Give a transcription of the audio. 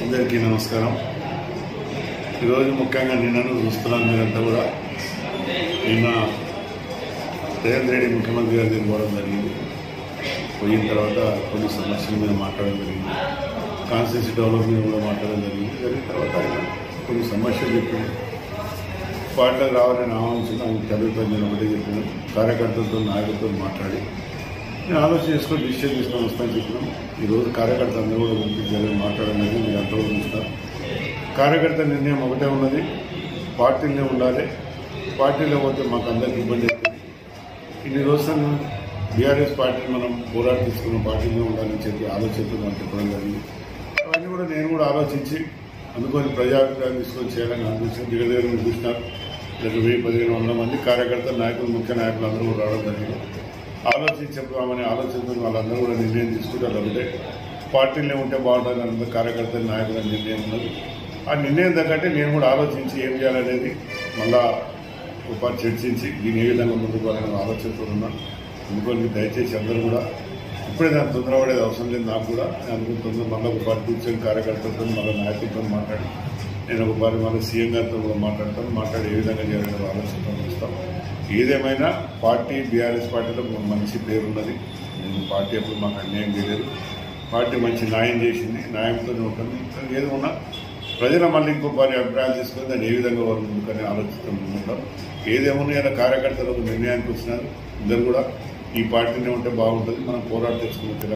అందరికీ నమస్కారం. ఈరోజు ముఖ్యంగా నిన్నను చూస్తున్నాను. మీరంతా కూడా నిన్న రేవంత్ రెడ్డి ముఖ్యమంత్రి గారి దగ్గర పోవడం జరిగింది. పోయిన తర్వాత కొన్ని సమస్యల మీద మాట్లాడడం జరిగింది. కాన్స్టిట్యూన్సీ డెవలప్మెంట్ కూడా మాట్లాడడం జరిగింది. జరిగిన తర్వాత ఆయన కొన్ని సమస్యలు చెప్పిన పార్టీలకు రావాలని ఆహ్వానించిన ఆయన చదువుతాను ఒకటే చెప్పిన కార్యకర్తలతో నాయకులతో మాట్లాడి నేను ఆలోచన చేసుకొని డిసిషన్ తీసుకొని వస్తానని చెప్పినాం. ఈరోజు కార్యకర్త అందరూ కూడా పంపించాలని మాట్లాడడం మీరు అంతవరకు చూస్తారు. కార్యకర్త నిర్ణయం ఒకటే ఉన్నది, పార్టీలనే ఉండాలి. పార్టీలో పోతే మాకు అందరికి ఇబ్బంది అవుతుంది. ఇన్ని రోజులు బీఆర్ఎస్ పార్టీని మనం పోరాట తీసుకున్న పార్టీలో ఉండాలని చెప్పి ఆలోచనతో నాకు చెప్పడం జరిగింది. అవన్నీ కూడా నేను కూడా ఆలోచించి అందుకొని ప్రజాభిప్రాయం తీసుకొని చేయాలని ఆలోచించి దగ్గర చూసినారు. లేదా 1000-1500 మంది కార్యకర్తలు నాయకులు ముఖ్య నాయకులు అందరూ కూడా రావడం జరిగింది. ఆలోచించి చెప్తామని ఆలోచనతో వాళ్ళందరూ కూడా నిర్ణయం తీసుకుంటారు. ఒకటే పార్టీలనే ఉంటే బాగుంటుంది అందరూ కార్యకర్తలు నాయకుల నిర్ణయం ఉన్నది. ఆ నిర్ణయం తగ్గట్టే నేను కూడా ఆలోచించి ఏం చేయాలనేది మళ్ళా ఒకసారి చర్చించి దీన్ని ఏ విధంగా ముందుకు పోవాలని ఆలోచనతో ఉన్నాను. అందుకని దయచేసి అందరూ కూడా ఇప్పుడే దాన్ని తొందరపడేది అవసరం లేదు. నాకు కూడా నేను అనుకుంటున్నాను మళ్ళీ ఒకసారి కూర్చొని కార్యకర్తలతో మళ్ళీ నాయకులతో మాట్లాడి నేను ఒకసారి మళ్ళీ సీఎం గారితో కూడా మాట్లాడి ఏ విధంగా చేయాలని ఆలోచనతో ఇస్తాం. ఏదేమైనా పార్టీ బీఆర్ఎస్ పార్టీలో మంచి పేరు ఉన్నది. నేను పార్టీ ఎప్పుడు మాకు అన్యాయం చేయలేదు. పార్టీ మంచి న్యాయం చేసింది. న్యాయంతో ఉంటుంది. ఏది ఉన్నా ప్రజల మళ్ళీ ఇంకో వారి అభిప్రాయాలు తీసుకొని దాన్ని ఏ విధంగా వారు ముందుకని ఆలోచిస్తూ ఉంటాం. ఏదేమన్నా ఇలా కార్యకర్తలకు నిర్ణయానికి వచ్చినారు. అందరూ కూడా ఈ పార్టీనే ఉంటే బాగుంటుంది, మనం పోరాటం తెచ్చుకున్న